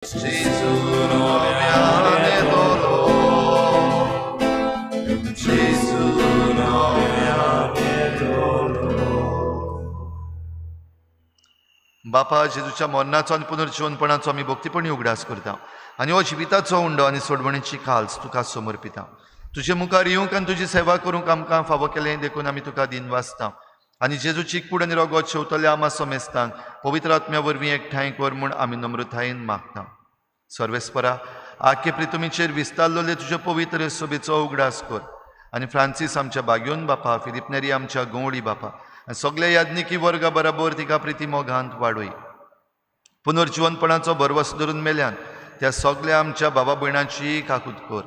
Gesù non mi ha dolore, Gesù non mi ha dolore. बापा जेजूच्या मरणाचो आनी पुनर्जीवनपणाचो आमी भक्तीपणी उगडास करता आनी हो जिविताचो उंडो आनी सोडवणेची खाल्स तुका समर्पिता. तुजे मुखार येवंक आनी तुजी सेवा करूंक आमकां फावो केलें देखून आमी तुका दिन वाचता आनी जेजूची कूड आनी रोगोत शेवतल्या आमासो मेस्तांक पवित्र आत्म्या वरवीं एकठांय कर म्हूण आमी नम्रतायेन मागता. सर्वेस्परा आख्खे प्रितुमीचेर विस्तारलोले तुज्या पवित्र सोबेचो उगडास कर आनी फ्रांसीस आमच्या बागयोन बापा, फिलिप नेरी आमच्या गवळी बापा आनी सगळ्या याज्ञिकी वर्गा बराबर तिका प्रिती मोगांत वाडोय. पुनर्जीवनपणाचो भरवस धरून मेल्यान त्या सगळ्या आमच्या बाबा भयणांची काकूत कर.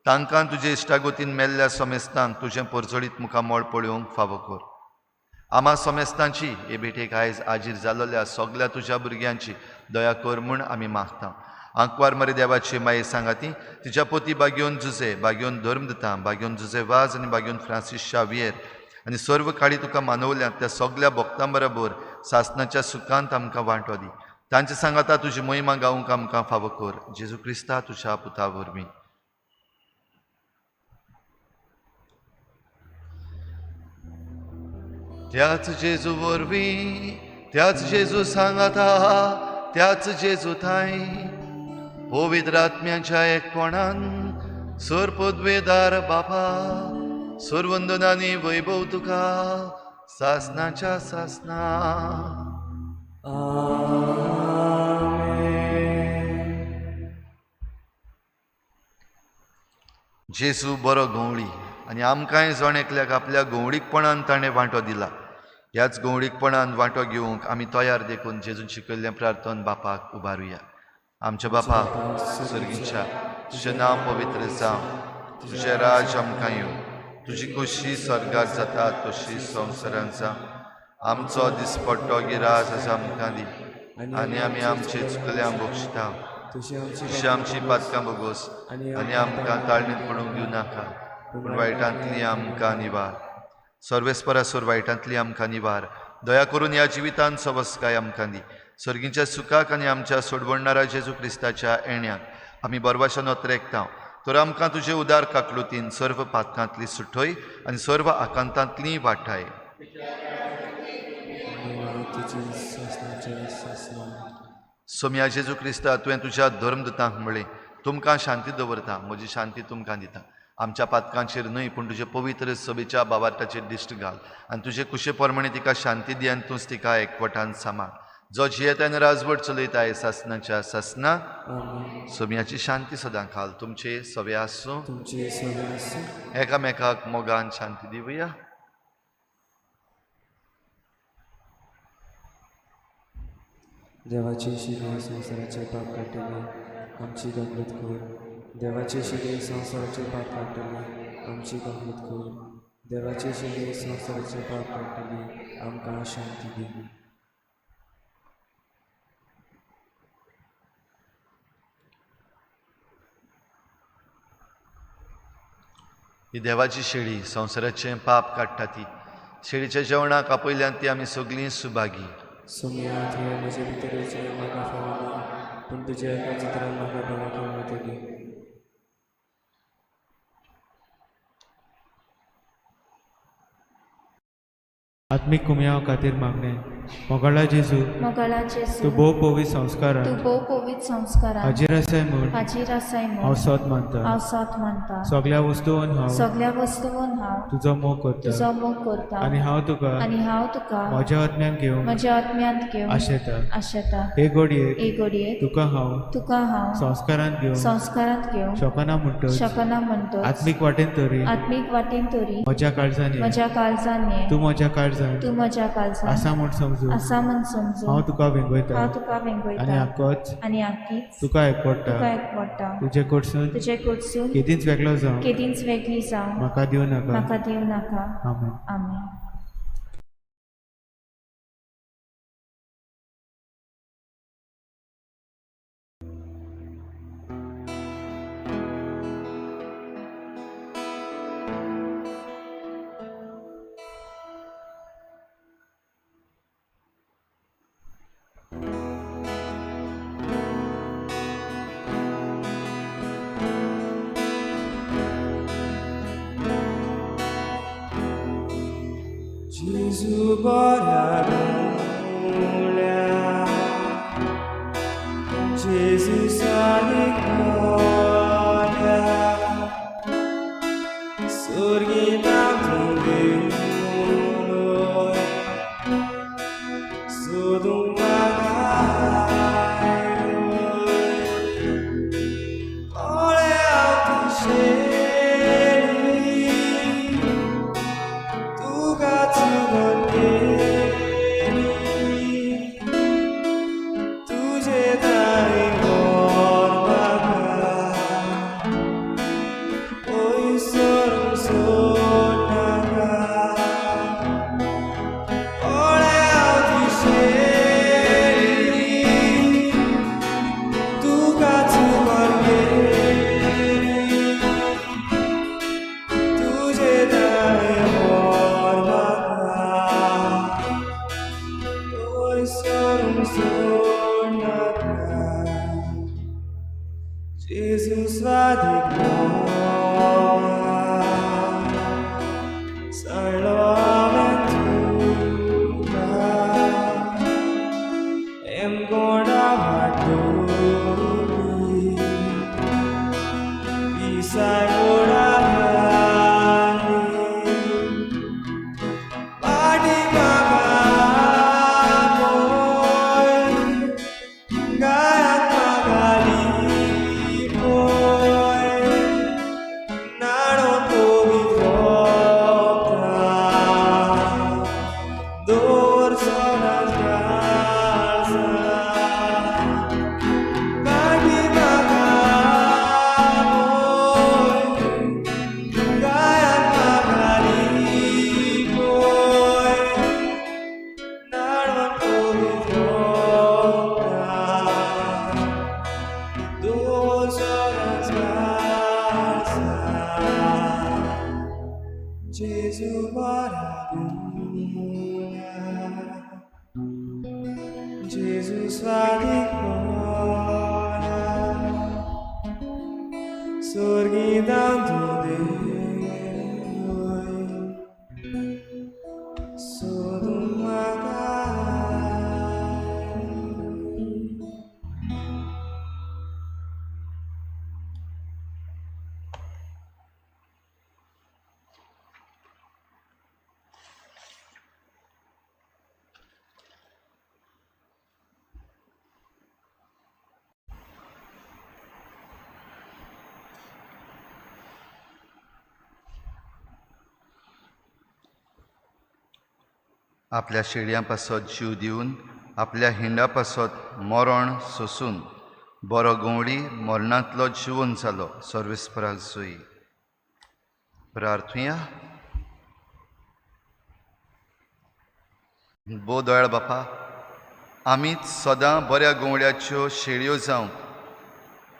तांकां तुजे इश्टागोतीन मेल्ल्या समेस्तांक तुजें परजळीत मुखार मोळ पळोवंक फावो कर. आमा समेस्तांची हे भेटेक आयज आजीर जाल्ल्या सगळ्या तुज्या भुरग्यांची दया कर म्हूण आमी मागता. आंकवार मरे देवाची माये सांगाती तिच्या पोती बागयोन जुजे, बागयोन धर्मदता, बागयोन जुजे वाज आनी बागयोन फ्रांसीस शावियर आनी सर्व काळी तुका मानवल्यात त्या सगळ्या भक्तां बरोबर सासणाच्या सुखांत आमकां वांटो दी. तांचे सांगाता तुजी महिमा गावंक आमकां फावो कर. जेजू क्रिस्ता तुज्या पुता वरवीं. त्याच जेजू वरवीं, त्याच जेजू सांगाता, त्याच जेजू थाय पवित्र आत्म्याच्या एकपणान सरपदवेदार बापा सर्वंदनांनी वैभव तुका सासणाच्या सासना. जेजू बरो गवळी आनी आमकांय जण एकल्याक आपल्या गवळीकपणान ताणें वांटो दिला. ह्याच गवळीकपणान वांटो घेवंक आमी तयार देखून जेजून शिकयल्लें प्रार्थन बापाक उबारुया. आमच्या बापा सर्गीच्या तुजें नांव पवित्र जावं, तुजें राज आमकां येवं, तुजी खुशी स्वर्गाक जाता तशी संवसारांत जावं. आमचो दिसपट्टो गिरास आसा आमकां दी आनी आमी आमचे चुकल्यांक बक्षिता तशी आमची पातकां बोगोस आनी आमकां ताळणेंत पडूंक दिवं नाका पूण वायटांतली आमकां निवार. सर्वेस्परा सोर वायटांतली आमकां निवार. दया करून ह्या जिवितांत सवस्काय आमकां दी. सर्गीच्या सुखाक आनी आमच्या सोडवणारा जेजू क्रिस्ताच्या येण्याक आमी बरवाशान वत्रेकता. तर आमकां तुजे उदार काकलुतीन सर्व पातकांतली सुटोय आनी सर्व आकांतांतली वाटाय. सोम्या जेजू क्रिस्ता तुवें तुज्या धर्मदूतांक म्हणलें तुमकां शांती दवरता, म्हजी शांती तुमकां दिता. आमच्या पातकांचेर न्हय पूण तुजे पवित्र सभेच्या बाबार्टाचेर दिश्ट घाल आनी तुजे कुशे प्रमाणे तिका शांती दी आनी तूंच तिका एकवटान सांबाळ. जो जियेता आनी राजवट चलयताय सासणाच्या सासना. सोम्याची शांती सदां घाल. तुमचे सवे आसूं. एकामेकाक मोगान शांती दिवया. देवाचे शिरे संसाराचे पाप काढले आमची गंमत कर. देवाचे शिरे संसाराचे पाप काढले आमची गंमत कर. देवाचे शिरे संसाराचे पाप काढले आमकां शांती दी. ही देवाची शेळी संवसाराचें पाप काडटा ती. शेळीच्या जेवणाक आपयल्यान ती आमी सगळीं सुभागी. सोम्या तुवें म्हजे भितरेचे म्हाका फावना पूण तुज्या एका चित्रान म्हाका बळाकी मेळटली. आत्मिक कुमयाव खातीर मागणें. मोगाळा जेजू तूं भोव पवित्र संस्कारांत हाजीर आसाय म्हूण हांव सोत मानता. सगळ्या वस्तूंवन हांव तुजो मोग करता आनी हांव तुका म्हज्या आत्म्यांत घेवंक आशेता. हे घडयेक तुका हांव संस्कारांत घेवंक शकना म्हणटच आत्मीक वाटेन तरी म्हज्या काळजांनी तूं म्हज्या काळजांत आसा म्हूण समजूं हांव तुका वेंगयता आनी आक्कोच तुका एकवडटा. तुजे कडसून केदींच वेगळो जावं म्हाका दिवं नाका. आमेन. Gesù bora gloria, Gesù sa di gloria, sorghi tanto di noi, sodom Jesus va di gloria, salvo avventura, engordava dolori, bisa gorani, padi magamoy, gayat magali. Gesù bora gloria, Gesù sa di gloria, sorghi tanto di noi, sodom magari. आपल्या शेळयां पासत जीव दिवन आपल्या Honda पासत मरण सोसून बरो गवळी मरणांतलो जिवन जालो सर्वेस्पराक जोई. प्रार्थुया. बो दयाळ बापा, आमीच सदां बऱ्या गवळ्याच्यो शेळयो जावंक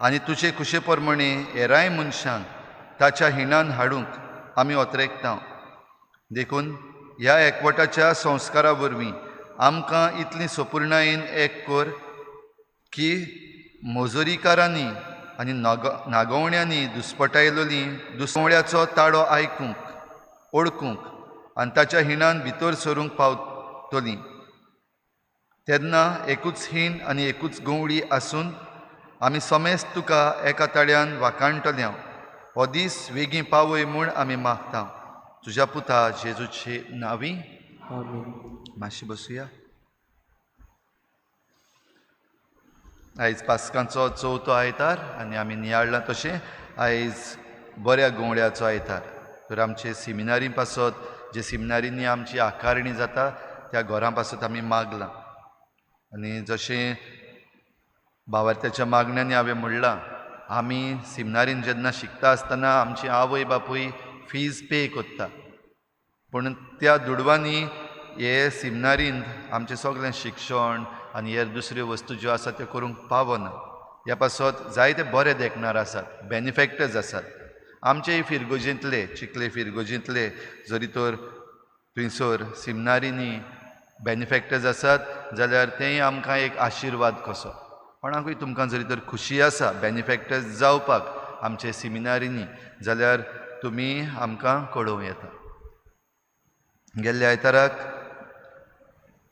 आनी तुजे कुशे प्रमाणे हेरांय मनशांक ताच्या हिणान हाडूंक आमी ओतरेकता. देखून ह्या एकवटाच्या संस्कारा वरवीं आमकां इतली संपूर्णायेन एक कर की मोजोरीकारांनी आनी नागवण्यांनी दुस्पटायलोली दुसवळ्याचो ताळो आयकूंक ओळखूंक आनी ताच्या हिणान भितर सरूंक पावतलीं. तेन्ना एकूच हीण आनी एकूच गवळी आसून आमी समेस्त तुका एका ताळ्यान वाखाणटल्या. हो दीस बेगीन पावय म्हूण आमी मागता. तुज्या पुता जेजूचे नांवी. आमीन. मातशी बसुया. आयज पास्कांचो चवथो आयतार आनी आमी नियाळ्ळां तशें आयज बऱ्या गवळ्याचो आयतार. तर आमचे सेमिनारी पासत जे सेमिनारींनी आमची आकारणी जाता त्या घरां पासत आमी मागलां. आनी जशें भावार्थ्याच्या मागण्यांनी हांवें म्हणलां, आमी सेमिनारीन जेन्ना शिकता आसतना आमची आवय बापूय फीज पे कोत्ता, पूण त्या दुडवांनी हे सेमिनारींत आमचें सगळें शिक्षण आनी हेर दुसऱ्यो वस्तू ज्यो आसात त्यो करूंक पावना. ह्या पासत जायते बरे देखणार आसात, बेनिफॅक्टर्स आसात. आमचेय फिरगोजींतले चिखले फिरगोजींतले जरी तर थंयसर सेमिनारींनी बेनिफॅक्टर्स आसात जाल्यार तेंय आमकां एक आशिर्वाद कसो. कोणाकूय तुमकां जरी तर खुशी आसा बेनिफॅक्टर्स जावपाक आमचे सेमिनारींनी जाल्यार तुमी आमकां कळोवं येता. गेल्ल्या आयताराक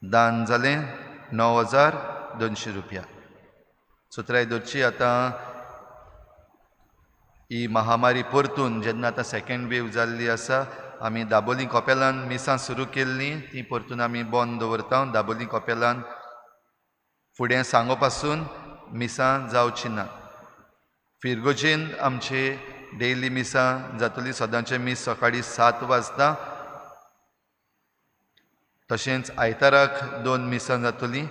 दान जालें 9,200 रुपया. सुत्रायदोरची आतां ही महामारी परतून जेन्ना आतां सेकंड वेव जाल्ली आसा, आमी दाबोलीं कपेलान मिसां सुरू केल्लीं, ती परतून आमी बंद दवरता. दाबोलीं कपेलान फुडें सांगो पासून मिसां जावची ना. फिरगोजेन आमचे डेली मिसां जातली. सदांचे मीस सकाळीं 7 वाजता. तशेंच आयताराक 2 मिसां जातलीं.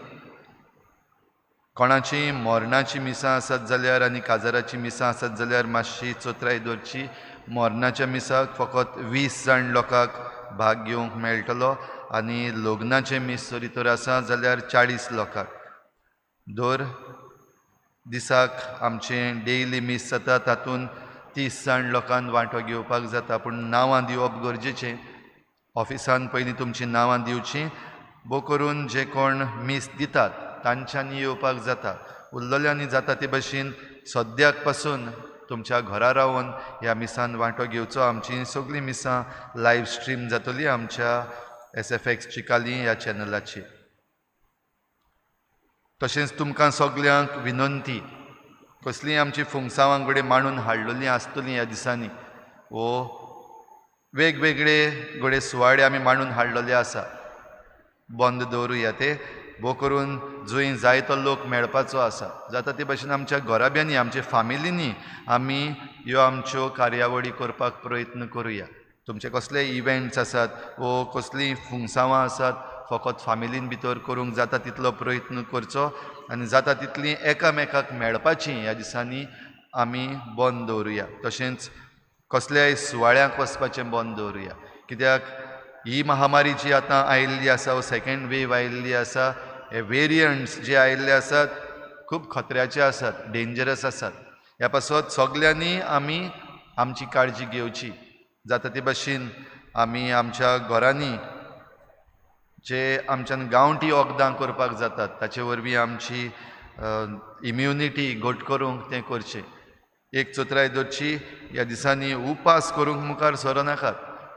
कोणाची मोरणाची मिसां आसत जाल्यार आनी काजाराची मिसां आसत जाल्यार मातशी चोत्राय दवरची. मोरणाच्या मिसाक फकत 20 जाण लोकांक भाग घेवंक मेळटलो आनी लग्नाचे मीस जरी तर आसा जाल्यार 40 लोकांक. दर दिसाक आमचें डेली मीस जाता, तातूंत 30 जाण लोकांक वांटो घेवपाक जाता. पूण नांवां दिवप गरजेचें. ऑफिसान पयलीं तुमचीं नांवां दिवचीं. बो करून जे कोण मीस दितात तांच्यांनी येवपाक जाता. उरलेल्यांनी जाता ते भाशेन सद्याक पासून तुमच्या घरा रावन ह्या मिसान वांटो घेवचो. आमचीं सगळीं मिसां लायव्ह स्ट्रीम जातलीं आमच्या SFX चिकाली ह्या चॅनलाचेर. तशेंच तुमकां सगल्यांक विनंती, कसलीं आमची फुंगसांवां घडये मांडून हाडलेलीं आसतलीं ह्या दिसांनी, वो वेगवेगळे घडये सुवाळे आमी मांडून हाडलेले आसा, बंद दवरुया ते. बो करून जंय जाय तो लोक मेळपाचो आसा. जाता ते भाशेन आमच्या घोराब्यांनी, आमच्या फामिलींनी आमी ह्यो आमच्यो कार्यावळी करपाक प्रयत्न करुया. तुमचे कसले इव्हेंट्स आसात वो कसलीं फुंगसांवां आसात, फकत फामिलीन भितर करूंक जाता तितलो प्रयत्न करचो आनी जाता तितलीं एकामेकाक मेळपाचीं ह्या दिसांनी आमी बंद दवरुया. तशेंच कसल्याय सुवाळ्यांक वचपाचें बंद दवरुया. कित्याक ही महामारी जी आतां आयिल्ली आसा, वो सेकंड वेव आयिल्ली आसा, हे वेरियंट्स जे आयिल्ले आसात खूब खत्र्याचे आसात, डेंजरस आसात. ह्या पासत सगल्यांनी आमी आमची काळजी घेवची. जाता ते भाशेन आमी आमच्या घरांनी जे आमच्यान गांवठी वखदां करपाक जातात ताचे वरवीं आमची इम्युनिटी घट करूंक तें करचें. एक चोत्राय दवरची, ह्या दिसांनी उपास करूंक मुखार सरो नाकात.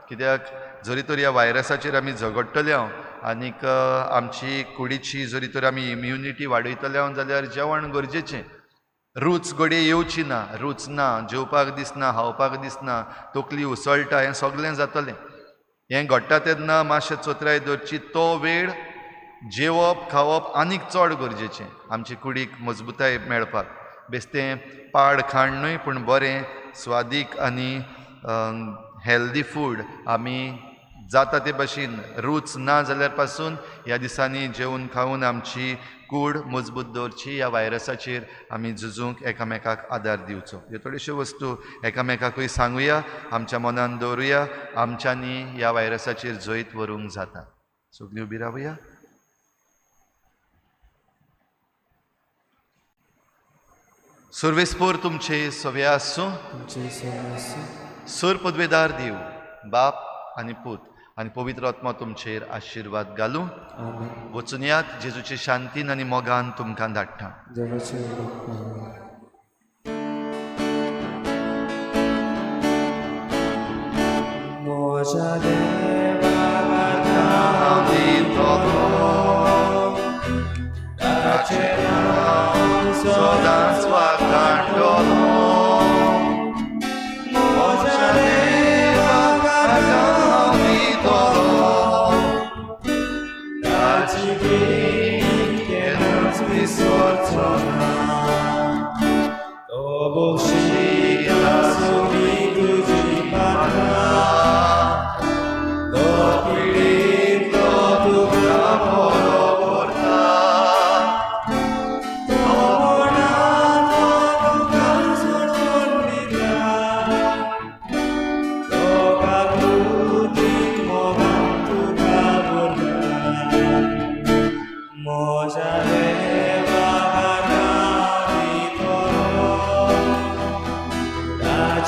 कित्याक जरी तर ह्या वायरसाचेर आमी झगडटले आनीक आमची कुडीची जरी तर आमी इम्युनिटी वाडयतले जाल्यार जेवण गरजेचें. रूच घडये येवची ना, रूच ना, जेवपाक दिसना, हावपाक दिसना, तकली उसळटा, हें सगळें जातलें. हें घडटा तेन्ना मातशें चोत्राय दवरची. तो वेळ जेवप खावप आनीक चड गरजेचें आमचे कुडीक मजबूताय मेळपाक. बेश्टें पाड खाण न्हय, पूण बरें स्वादीक आनी हेल्दी फूड आमी जाता ते भाशेन रूच ना जाल्यार पासून ह्या दिसांनी जेवून खावून आमची कूड मजबूत दवरची. ह्या वायरसाचेर आमी झुजूंक एकामेकाक आदार दिवचो. ह्यो थोड्योश्यो वस्तू एकामेकाकूय सांगुया, आमच्या मनान दवरुया. आमच्यांनी ह्या वायरसाचेर जैत व्हरूंक जाता. सगळीं उबी रावुया. सर्वेस्पोर तुमचे सवे आसूं. सर पदवेदार देव, बाप आनी पूत आनी पवित्र आत्मा तुमचेर आशिर्वाद घालूं. वचून यात, जेजूचे शांतीन आनी मोगान तुमकां धाडटा. सदांच वाखाणटलो.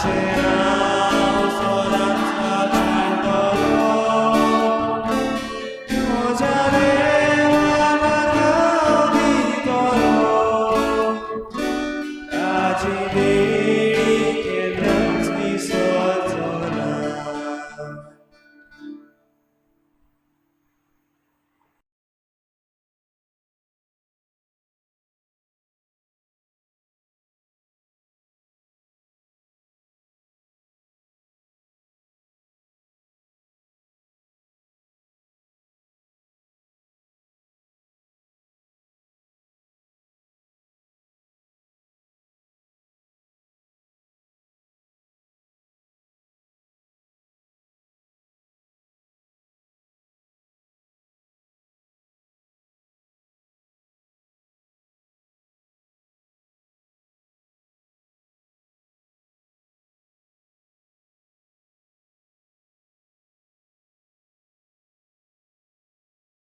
Cheers.